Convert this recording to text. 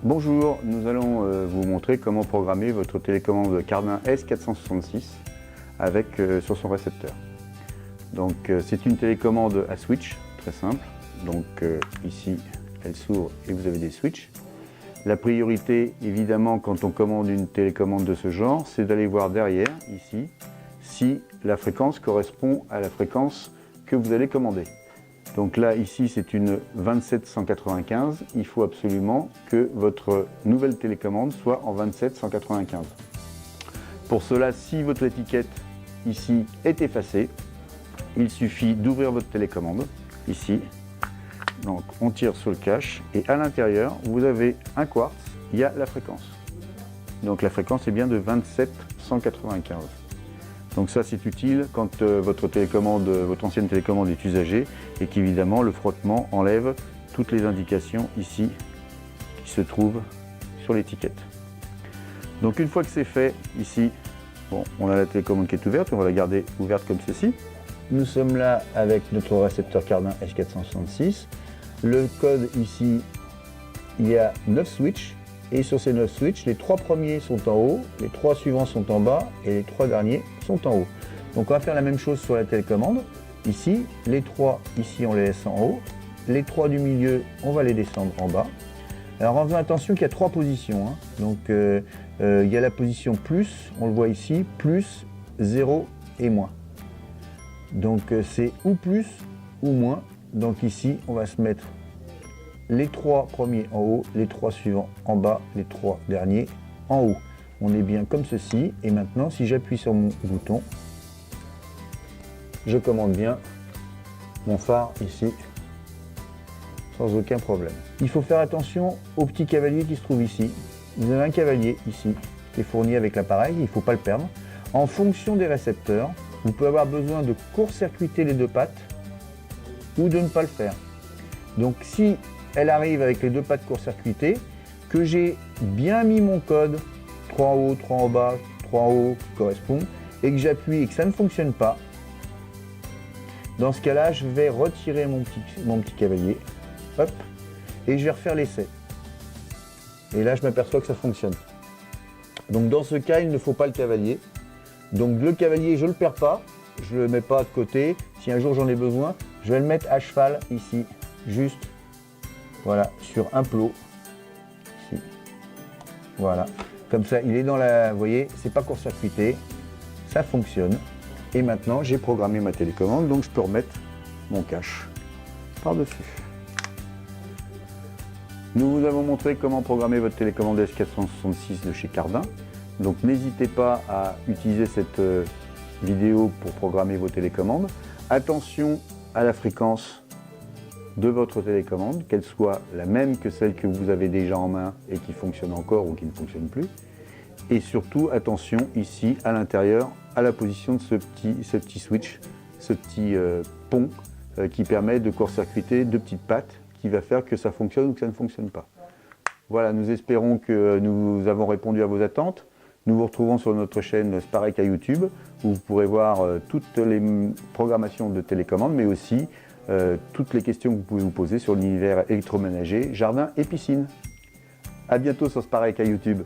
Bonjour, nous allons vous montrer comment programmer votre télécommande Cardin S466 avec, sur son récepteur. Donc c'est une télécommande à switch, très simple. Donc ici elle s'ouvre et vous avez des switches. La priorité évidemment quand on commande une télécommande de ce genre, c'est d'aller voir derrière, ici, si la fréquence correspond à la fréquence que vous allez commander. Donc là, ici, c'est une 27195. Il faut absolument que votre nouvelle télécommande soit en 27195. Pour cela, si votre étiquette ici est effacée, il suffit d'ouvrir votre télécommande, ici. Donc on tire sur le cache et à l'intérieur, vous avez un quartz, il y a la fréquence. Donc la fréquence est bien de 27195. Donc ça c'est utile quand votre ancienne télécommande est usagée et qu'évidemment le frottement enlève toutes les indications ici qui se trouvent sur l'étiquette. Donc une fois que c'est fait, ici, bon, on a la télécommande qui est ouverte, on va la garder ouverte comme ceci. Nous sommes là avec notre récepteur Cardin S466. Le code ici, il y a 9 switches. Et sur ces 9 switches, les 3 premiers sont en haut, les 3 suivants sont en bas et les 3 derniers sont en haut. Donc on va faire la même chose sur la télécommande. Ici, les 3 ici on les laisse en haut, les 3 du milieu on va les descendre en bas. Alors en faisant attention qu'il y a 3 positions. Donc il y a la position plus, on le voit ici, plus, 0 et moins. Donc c'est ou plus ou moins. Donc ici on va se mettre les 3 premiers en haut, les 3 suivants en bas, les 3 derniers en haut. On est bien comme ceci. Et maintenant, si j'appuie sur mon bouton, je commande bien mon phare ici, sans aucun problème. Il faut faire attention au petit cavalier qui se trouve ici. Vous avez un cavalier ici, qui est fourni avec l'appareil, il ne faut pas le perdre. En fonction des récepteurs, vous pouvez avoir besoin de court-circuiter les deux pattes ou de ne pas le faire. Donc si elle arrive avec les deux pattes court-circuitées, que j'ai bien mis mon code 3 en haut, 3 en bas, 3 en haut qui correspond, et que j'appuie et que ça ne fonctionne pas, dans ce cas-là, je vais retirer mon petit cavalier, hop, et je vais refaire l'essai. Et là, je m'aperçois que ça fonctionne. Donc dans ce cas, il ne faut pas le cavalier. Donc le cavalier, je ne le perds pas, je ne le mets pas de côté. Si un jour j'en ai besoin, je vais le mettre à cheval ici, juste. Voilà, sur un plot, ici. Voilà, comme ça, il est dans la, vous voyez, c'est pas court-circuité, ça fonctionne. Et maintenant, j'ai programmé ma télécommande, donc je peux remettre mon cache par-dessus. Nous vous avons montré comment programmer votre télécommande S466 de chez Cardin. Donc n'hésitez pas à utiliser cette vidéo pour programmer vos télécommandes. Attention à la fréquence de votre télécommande, qu'elle soit la même que celle que vous avez déjà en main et qui fonctionne encore ou qui ne fonctionne plus. Et surtout, attention ici à l'intérieur à la position de ce petit switch, ce petit pont qui permet de court-circuiter deux petites pattes qui va faire que ça fonctionne ou que ça ne fonctionne pas. Voilà, nous espérons que nous avons répondu à vos attentes. Nous vous retrouvons sur notre chaîne Sparek à YouTube où vous pourrez voir toutes les programmations de télécommande, mais aussi toutes les questions que vous pouvez vous poser sur l'univers électroménager, jardin et piscine. A bientôt sur Sparek à YouTube.